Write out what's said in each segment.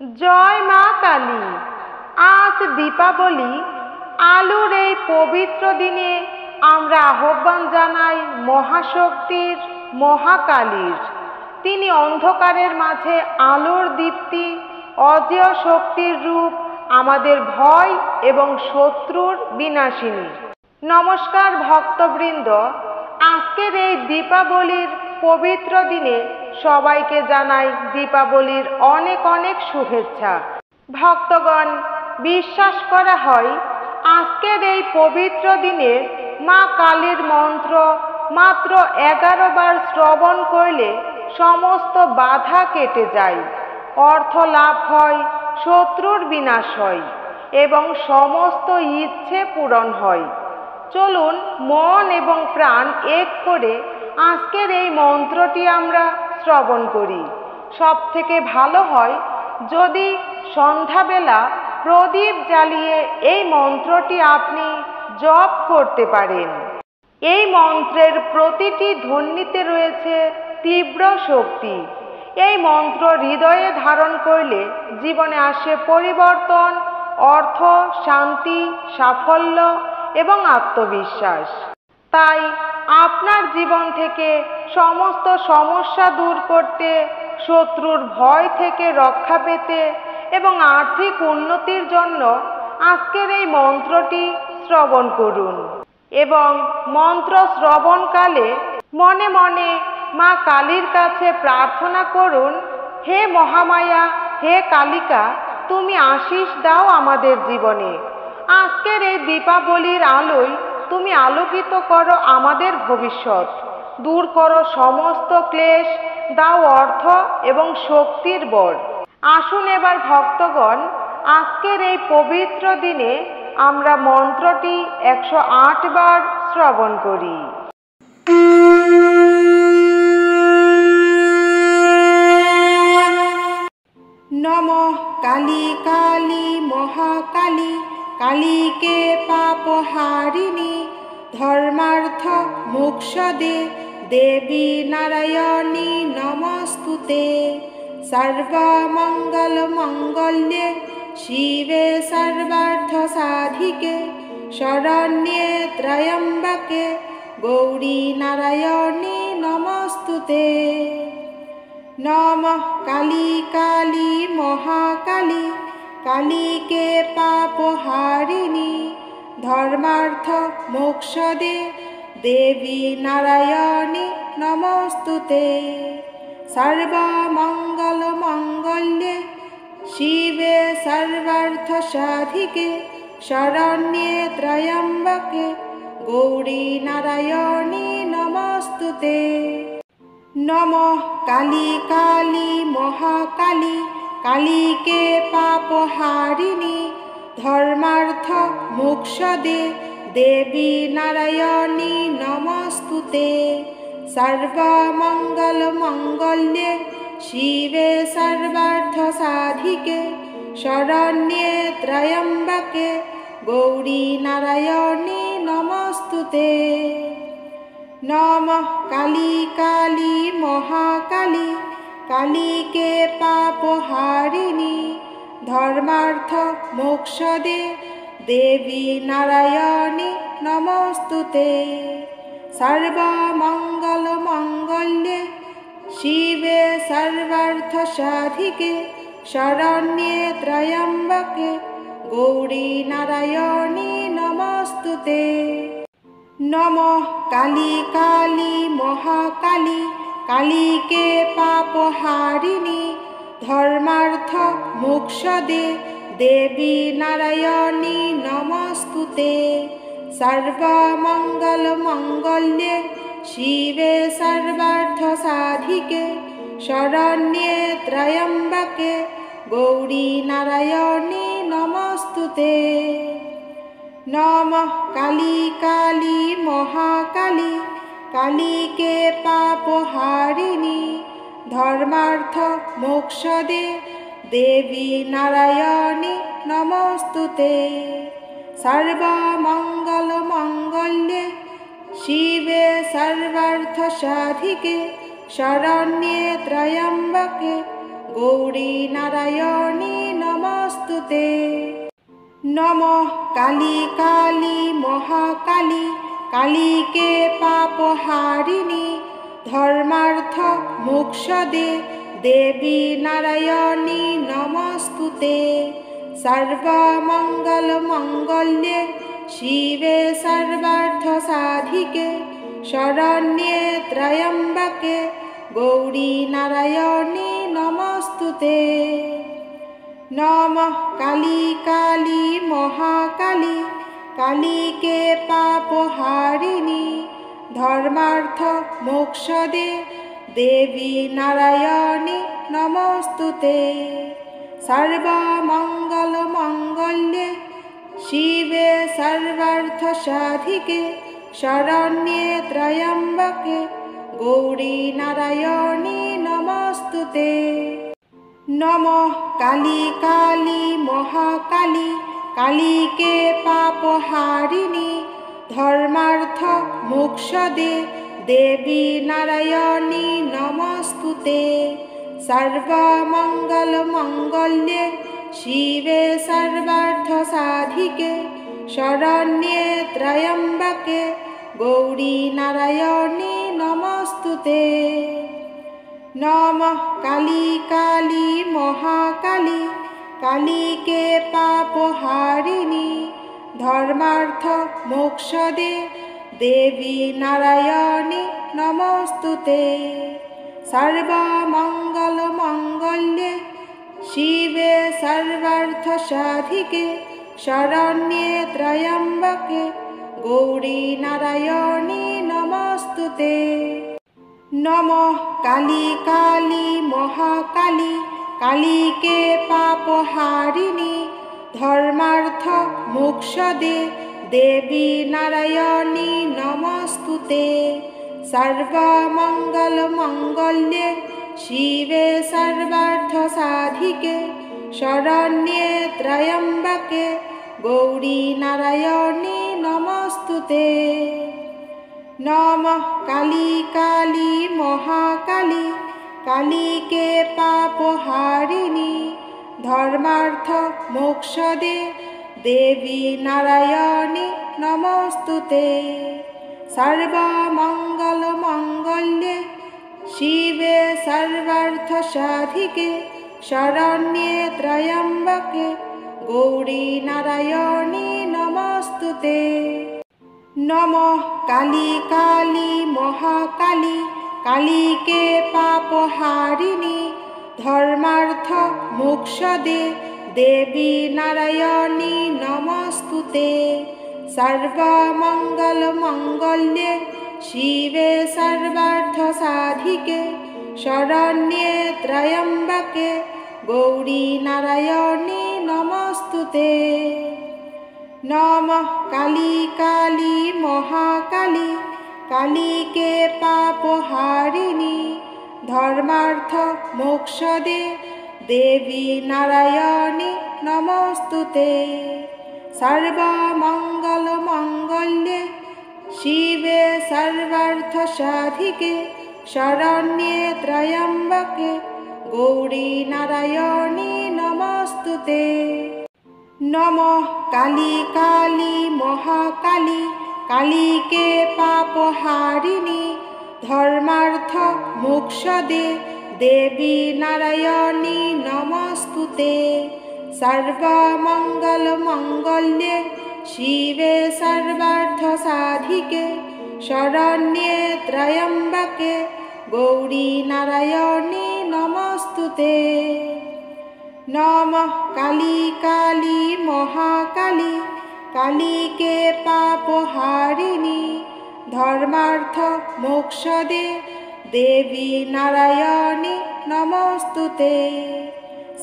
জয় মা কালী। আজ দীপাবলি। আলোর এই পবিত্র দিনে আমরা আহ্বান জানাই মহাশক্তির, মহাকালীর। তিনি অন্ধকারের মাঝে আলোর দীপ্তি, অজেয় শক্তির রূপ, আমাদের ভয় এবং শত্রুর বিনাশিনী। নমস্কার ভক্তবৃন্দ, আজকের এই দীপাবলির পবিত্র দিনে সবাইকে জানাই দীপাবলির অনেক অনেক শুভেচ্ছা। ভক্তগণ, বিশ্বাস করা হয় আজকের এই পবিত্র দিনে মা কালীর মন্ত্র মাত্র 11 বার শ্রবণ করলে সমস্ত বাধা কেটে যায়, অর্থ লাভ হয়, শত্রুর বিনাশ হয় এবং সমস্ত ইচ্ছে পূরণ হয়। চলুন মন এবং প্রাণ এক করে আজকের এই মন্ত্রটি আমরা শ্রবণ করি। সব থেকে ভালো হয় যদি সন্ধ্যাবেলা প্রদীপ জ্বালিয়ে এই মন্ত্রটি আপনি জপ করতে পারেন। এই মন্ত্রের প্রতিটি ধ্বনিতে রয়েছে তীব্র শক্তি। এই মন্ত্র হৃদয়ে ধারণ করলে জীবনে আসে পরিবর্তন, অর্থ, শান্তি, সাফল্য এবং আত্মবিশ্বাস। তাই আপনার জীবন থেকে সমস্ত সমস্যা দূর করতে, শত্রুর ভয় থেকে রক্ষা পেতে এবং আর্থিক উন্নতির জন্য আজকের এই মন্ত্রটি শ্রবণ করুন এবং মন্ত্র শ্রবণকালে মনে মনে মা কালীর কাছে প্রার্থনা করুন, হে মহামায়া, হে কালিকা, তুমি আশীষ দাও আমাদের জীবনে। আজকের এই দীপাবলির আলোয় তুমি আলোকিত করো আমাদের ভবিষ্যৎ, দূর করো সমস্ত ক্লেশ, দাও অর্থ এবং শক্তির বর। আসুন এবার ভক্তগণ, আজকের এই পবিত্র দিনে আমরা মন্ত্রটি 108 বার শ্রবণ করি। নমঃ কালী কালী মহাকালী, কালীকে পাপহারিণী, ধর্মার্থ মোক্ষদে, দেবী নারায়ণী নমস্তুতে। সর্বমঙ্গল মঙ্গল্যে শিবে সর্বার্থ সাধিকে, শরণ্যে ত্র্যম্বকে গৌরী নারায়ণী নমস্তুতে। নমঃ কালী কালী মহাকালী, কালীকে পাপহারিণী, ধর্মার্থ মোক্ষদে, দেবী নারায়ণী নমস্তুতে। সর্বমঙ্গল মঙ্গল্যে শিবে সর্বার্থ সাধিকে, শরণ্যে ত্র্যম্বকে গৌরী নারায়ণী নমস্তুতে। নমঃ কালী কালী মহাকালী, কালীকে পাপহারিণী, ধর্মার্থ মোক্ষদে, দেবী নারায়ণী নমস্তুতে। সর্বমঙ্গল মঙ্গল্যে শিবে সর্বার্থ সাধিকে, শরণ্যে ত্র্যম্বকে গৌরী নারায়ণী নমস্তুতে। নমঃ কালী কালী মহাকালী, কালীকে পাপহারিণী, ধর্মার্থ মোক্ষদে, দেবী নারায়ণী নমস্তুতে। সর্বমঙ্গল মঙ্গল্যে শিবে সর্বার্থ সাধিকে, শরণ্যে ত্র্যম্বকে গৌরী নারায়ণী নমস্তুতে। নমঃ কালী কালী মহাকালী, কালীকে পাপহারিণী, ধর্মার্থ মোক্ষদে, দেবী নারায়ণী নমস্তুতে। সর্বমঙ্গল মঙ্গল্যে শিবে সর্বার্থ সাধিকে, শরণ্যে ত্র্যম্বকে গৌরী নারায়ণী নমস্তুতে। নমঃ কালী কালী মহাকালী, কালীকে পাপহারিণী, ধর্মার্থ মোক্ষদে, দেবী নারায়ণী নমস্তুতে। সর্বমঙ্গল মঙ্গল্যে শিবে সর্বার্থ সাধিকে, শরণ্যে ত্র্যম্বকে গৌরী নারায়ণী নমঃ কালী কালী মহাকালী কালীকে পাপহারিণী ধর্মার্থ মোক্ষদে দেবী নারায়ণী নমস্তুতে সর্বমঙ্গলমঙ্গল্যে শিবে সর্বার্থসাধিকে শরণ্যে ত্র্যম্বকে গৌরী নারায়ণী নমস্তুতে নমঃ কালী কালী মহাকালী কালীকে পাপহারিণী ধর্মার্থ মোক্ষদে দেবী নারায়ণী নমস্তুতে সর্বমঙ্গলমঙ্গল্যে শিবে সর্বার্থসাধিকে শরণ্যে ত্র্যম্বকে গৌরী নারায়ণী নমস্তুতে নমঃ কালী কালী মহাকালী কালীকে পাপহারিণী ধর্মার্থ মোক্ষদে দেবী নারায়ণী নমস্তুতে সর্বমঙ্গলমঙ্গল্যে শিবে সর্বার্থসাধিকে শরণ্যে ত্র্যম্বকে গৌরী নারায়ণী নমস্তুতে নমঃ কালী কালী মহাকালী কালীকে পাপহারিণী ধর্মার্থ মোক্ষদে দেবী নারায়ণী নমস্তুতে সর্বমঙ্গলমঙ্গল্যে শিবে সর্বার্থসাধিকে শরণ্যে ত্র্যম্বকে গৌরী নারায়ণী নমস্তুতে নমঃ কালী কালী মহাকালী কালীকে পাপহারিণী ধর্মার্থ মোক্ষদে দেবী নারায়ণী নমস্তুতে সর্বমঙ্গলমঙ্গল্যে শিবে সর্বার্থসাধিকে শরণ্যে ত্র্যম্বকে গৌরী নারায়ণী নমস্তুতে নমঃ কালী কালী মহাকালী কালীকে পাপহারিণী ধর্মার্থ মোক্ষদে দেবী নারায়ণী নমস্তুতে সর্বমঙ্গলমঙ্গল্যে শিবে সর্বার্থসাধিকে শরণ্যে ত্র্যম্বকে গৌরী নারায়ণী নমস্তুতে নমঃ কালী কালী মহাকালী কালীকে পাপহারিণী ধর্মার্থ মোক্ষদে দেবী নারায়ণী নমস্তুতে সর্বমঙ্গলমঙ্গল্যে শিবে সর্বার্থসাধিকে শরণ্যে ত্র্যম্বকে গৌরী নারায়ণী নমস্তুতে নমঃ কালী কালী মহাকালী কালীকে পাপহারিণী ধর্মার্থ মোক্ষদে দেবী নারায়ণী নমস্তুতে সর্বমঙ্গলমঙ্গল্যে শিবে সর্বার্থসাধিকে শরণ্যে ত্র্যম্বকে গৌরী নারায়ণী নমস্তুতে নমঃ কালী কালী মহাকালী কালীকে পাপহারিণী ধর্মার্থ মোক্ষদে দেবী নারায়ণী নমস্তুতে সর্বমঙ্গলমঙ্গল্যে শিবে সর্বার্থসাধিকে শরণ্যে ত্র্যম্বকে গৌরী নারায়ণী নমস্তুতে নমঃ কালী কালী মহাকালী কালীকে পাপহারিণী ধর্মার্থ মোক্ষদে দেবী নারায়ণী নমস্তুতে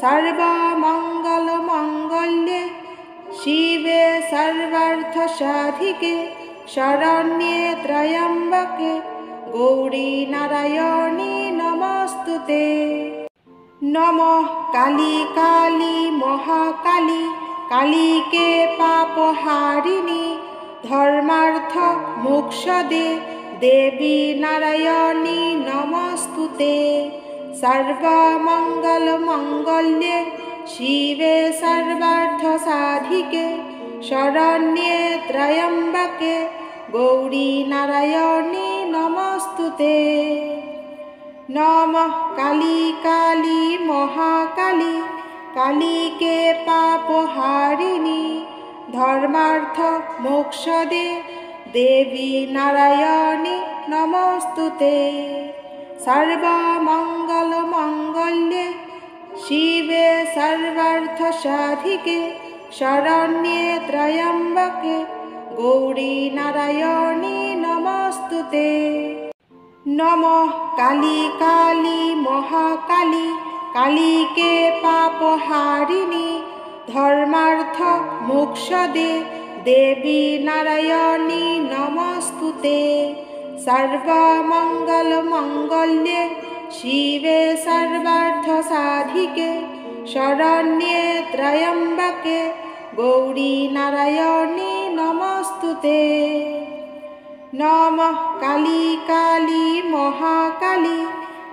সর্বমঙ্গলমঙ্গল্যে শিবে সর্বার্থসাধিকে শরণ্যে ত্র্যম্বকে গৌরী নারায়ণী নমস্তুতে নমঃ কালী কালী মহাকালী কালীকে পাপহারিণী ধর্মার্থ মোক্ষদে দেবী নারায়ণী নমস্তুতে সর্বমঙ্গলমঙ্গল্যে শিবে সর্বার্থ साधिके शरण्ये त्र्यम्बके गौरी नारायणी नमोस्तुते। नमः काली काली महाकाली काली के पापहारिणी धर्मार्थ मोक्षदे देवी नारायणी नमोस्तुते। सर्वमंगल मंगल्ये शिवे सर्वार्थ साधिके शरण्ये त्र्यम्बके गौरी नारायणी नमोस्तुते। नमः काली काली महाकाली काली के पापहारिणी धर्मार्थ मोक्षदे देवी नारायणी नमोस्तुते। सर्वमंगल मंगल्ये शिवे सर्वार्थ साधिके शरण्ये त्र्यम्बके गौरी नारायणी नमोस्तुते। नमः काली काली महाकाली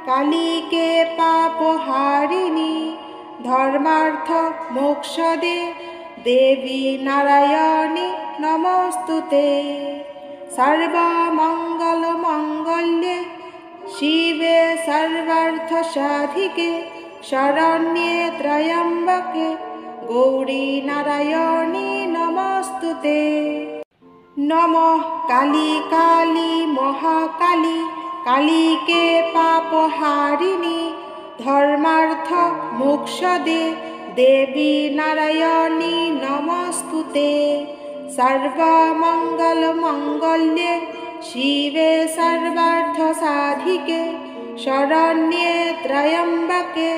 काली के पापहारिणी धर्मार्थ मोक्षदे देवी नारायणी नमोस्तुते। सर्वमंगल मंगल्ये शिवे सर्वार्थ साधिके शरण्ये त्र्यम्बके गौरी नारायणी नमोस्तुते। नमः काली काली महाकाली काली के पापहारिणी धर्मार्थ मोक्षदे देवी नारायणी नमोस्तुते। सर्वमंगल मंगल्ये शिवे सर्वार्थ साधिके शरण्ये त्र्यम्बके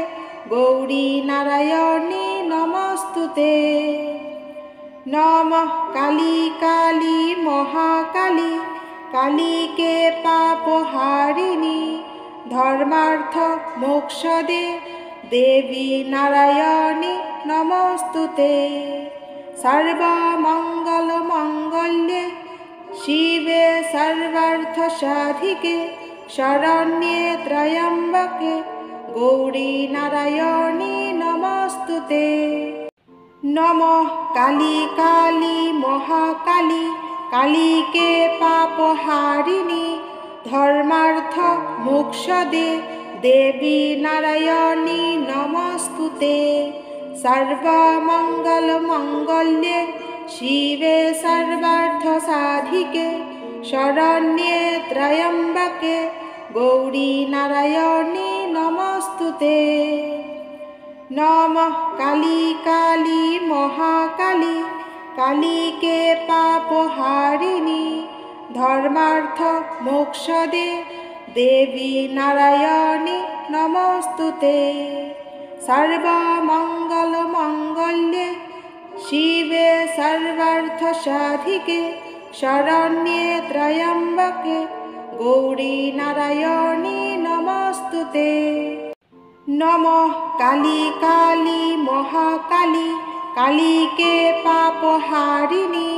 गौरी नारायणी नमोस्तुते। नमः काली काली महाकाली काली के पापहारिणी धर्मार्थ मोक्षदे देवी नारायणी नमोस्तुते। सर्वमंगल मंगल्ये शिवे सर्वार्थ साधिके शरण्ये त्र्यम्बके गौरी नारायणी नमोस्तुते। नमः काली काली महाकाली काली के पापहारिणी धर्मार्थ मोक्षदे देवी नारायणी नमोस्तुते। सर्वमंगल मंगल्ये शिवे सर्वार्थ साधिके शरण्ये त्र्यम्बके गौरी नारायणी नमोस्तुते। नमः काली काली महाकाली काली के पापहारिणी धर्मार्थ मोक्षदे देवी नारायणी नमोस्तुते। सर्वमंगल मंगल्ये शिवे सर्वार्थ साधिके शरण्ये त्र्यम्बके गौरी नारायणी नमोस्तुते। नमः काली काली महाकाली काली के पापहारिणी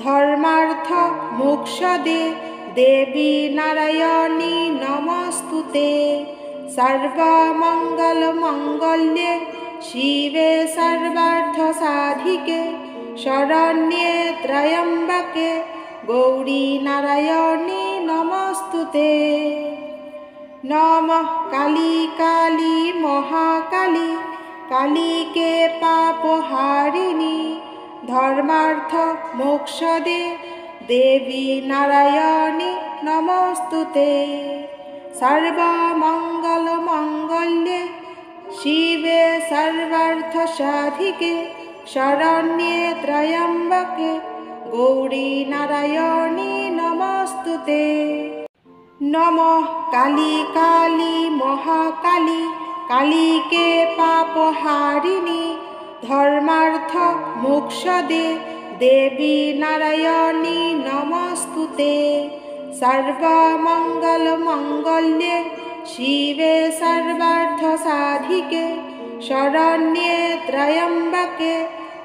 धर्मार्थ मोक्षदे देवी नारायणी नमोस्तुते। सर्वमंगल मंगल्ये शिवे सर्वार्थ साधिके शरण्ये त्र्यम्बके गौरी नारायणी नमोस्तुते। नमः काली काली महाकाली काली के पापहारिणी धर्मार्थ मोक्षदे देवी नारायणी नमोस्तुते। सर्वमंगल मंगल्ये शिवे सर्वार्थ साधिके शरण्ये त्र्यम्बके गौरी नारायणी नमोस्तुते। नमः काली काली महाकाली काली के पापहारिणी धर्मार्थ मोक्षदे देवी नारायणी नमोस्तुते। सर्वमंगल मंगल्ये शिवे सर्वार्थ साधिके शरण्ये त्र्यम्बके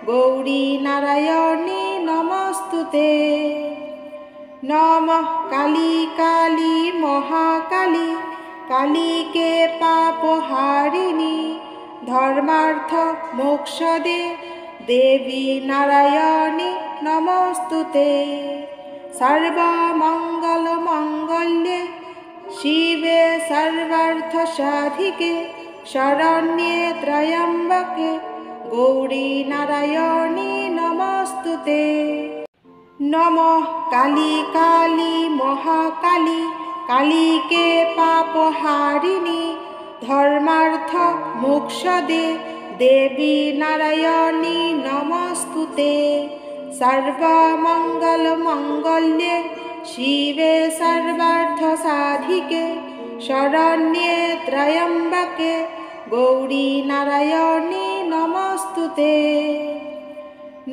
गौरी नारायणी नमोस्तुते। नमः काली काली महाकाली काली के पापहारिणी धर्मार्थ मोक्षदे देवी नारायणी नमोस्तुते। सर्वमङ्गलमाङ्गल्ये शिवे सर्वार्थसाधिके शरण्ये त्र्यम्बके गौरी नारायणी नमोस्तुते। नमः काली काली महाकाली कालिके पापहारिणी धर्मार्थ मोक्षदे देवी नारायणी नमोस्तुते। सर्वमङ्गलमाङ्गल्ये शिवे सर्वार्थसाधिके शरण्ये त्र्यम्बके गौरी नारायणी नमोस्तुते।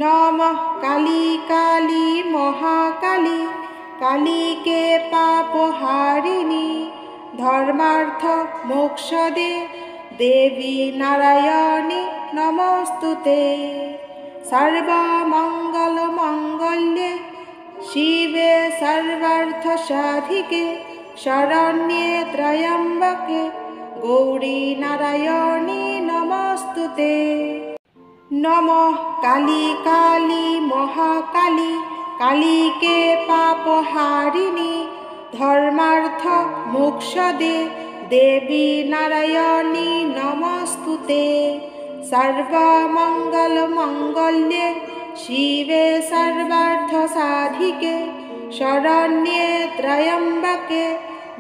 नमः काली काली महाकाली कालिके पापहारिणी धर्मार्थ मोक्षदे देवी नारायणी नमोस्तुते। सर्वमङ्गलमाङ्गल्ये शिवे सर्वार्थसाधिके शरण्ये त्र्यम्बके गौरी नारायणी नमोस्तुते। नमः काली काली महाकाली कालिके पापहारिणी धर्मार्थ मोक्षदे देवी नारायणी नमोस्तुते। सर्वमङ्गलमाङ्गल्ये शिवे सर्वार्थसाधिके शरण्ये त्र्यम्बके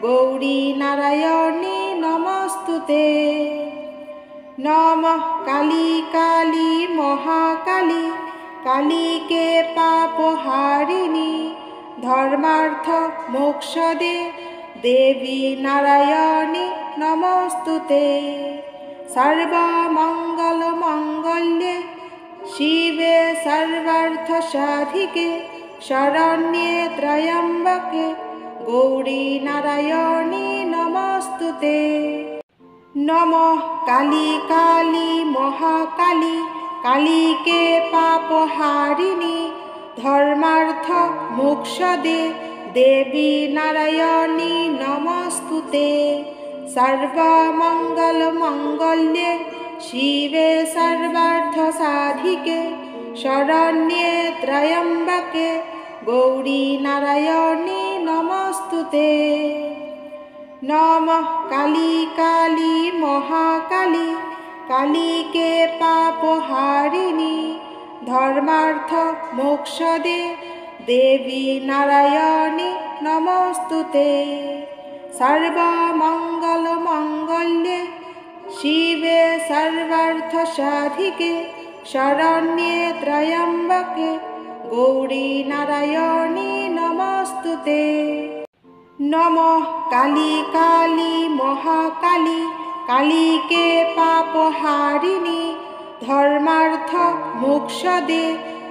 गौरी नारायणी नमोस्तुते। नमः काली काली महाकाली कालिके पापहारिणी धर्मार्थ मोक्षदे देवी नारायणी नमोस्तुते। सर्वमङ्गलमाङ्गल्ये शिवे सर्वार्थसाधिके शरण्ये त्र्यम्बके गौरी नारायणी नमोस्तुते। नमः काली काली महाकाली कालिके पापहारिणी धर्मार्थ मोक्षदे देवी नारायणी नमोस्तुते। सर्वमङ्गलमाङ्गल्ये शिवे सर्वार्थसाधिके शरण्ये त्र्यम्बके गौरी नारायणी नमोस्तुते। नमः काली काली महाकाली कालिके पापहारिणी धर्मार्थ मोक्षदे देवी नारायणी नमोस्तुते। सर्वमङ्गलमाङ्गल्ये शिवे सर्वार्थसाधिके शरण्ये त्र्यम्बके गौरी नारायणी नमोस्तुते। नमः काली काली महाकाली कालिके पापहारिणी धर्मार्थ मोक्षदे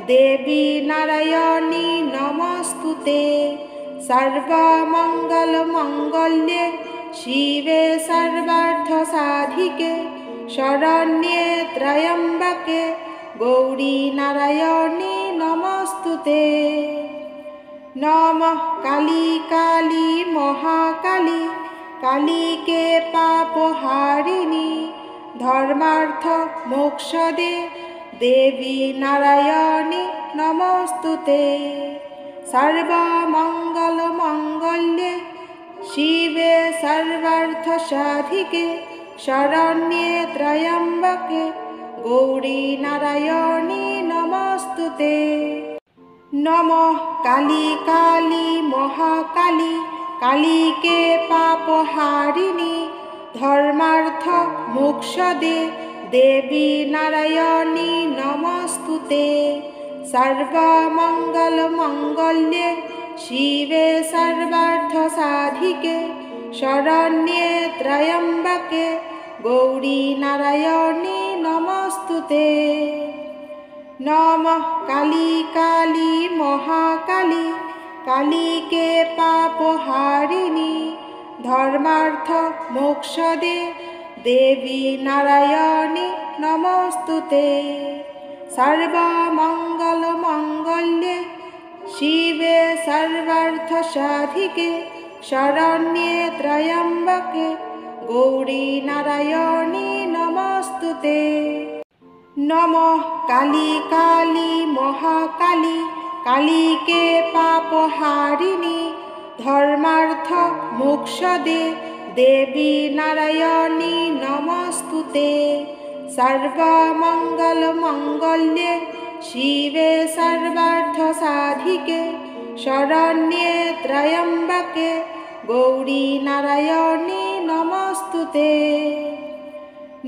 देवी नारायणी नमोस्तुते। सर्वमङ्गलमाङ्गल्ये शिवे सर्वार्थसाधिके शरण्ये त्र्यम्बके गौरी नारायणी नमोस्तुते। नमः काली काली महाकाली कालिके पापहारिणी धर्मार्थ मोक्षदे देवी नारायणी नमोस्तुते। सर्वमङ्गलमाङ्गल्ये शिवे सर्वार्थसाधिके शरण्ये त्र्यम्बके गौरी नारायणी नमोस्तुते। नमः काली काली महाकाली कालिके पापहारिणी धर्मार्थ मोक्षदे देवी नारायणी नमोस्तुते। सर्वमङ्गलमाङ्गल्ये शिवे सर्वार्थसाधिके शरण्ये त्र्यम्बके गौरी नारायणी नमोस्तुते। नमः काली काली महाकाली कालिके पापहारिणी धर्मार्थ मोक्षदे देवी नारायणी नमोस्तुते। सर्वमङ्गलमाङ्गल्ये शिवे सर्वार्थसाधिके शरण्ये त्र्यम्बके गौरी नारायणी नमोस्तुते। নমঃ কালী কালী মহাকালী কালীকে পাপহারিণী ধর্মার্থ মোক্ষদে দেবী নারায়ণী নমস্তুতে সর্বমঙ্গল মঙ্গল্যে শিবে সর্বার্থ সাধিকে শরণ্যে ত্র্যম্বকে গৌরী নারায়ণী নমস্তুতে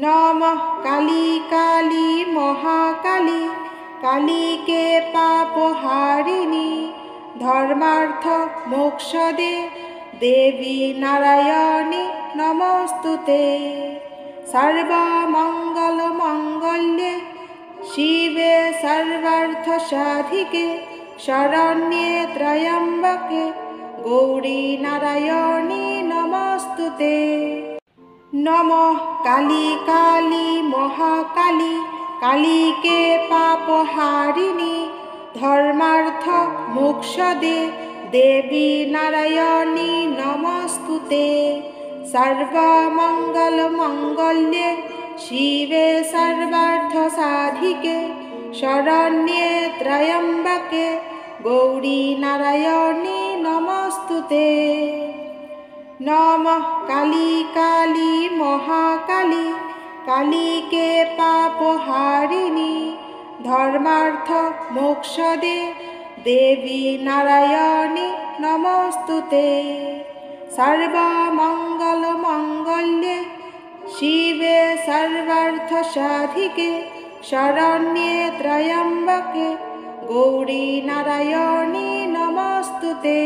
নমঃ কালী কালী মহাকালী কালীকে পাপহারিণী ধর্মার্থ মোক্ষদে দেবী নারায়ণী নমস্তুতে সর্বমঙ্গল মঙ্গল্যে শিবে সর্বার্থ সাধিকে শরণ্যে ত্র্যম্বকে গৌরী নারায়ণী নমস্তুতে নমঃ কালী কালী মহাকালী কালীকে পাপহারিণী ধর্মার্থ মোক্ষদে দেবী নারায়ণী নমস্তুতে সর্বমঙ্গল মঙ্গল্যে শিবে সর্বার্থ সাধিকে শরণ্যে ত্র্যম্বকে গৌরী নারায়ণী নমস্তুতে নমঃ কালী কালী মহাকালী কালীকে পাপহারিণী ধর্মার্থ মোক্ষদে দেবী নারায়ণী নমস্তুতে সর্বমঙ্গল মঙ্গল্যে শিবে সর্বার্থ সাধিকে শরণ্যে ত্র্যম্বকে গৌরী নারায়ণী নমস্তুতে।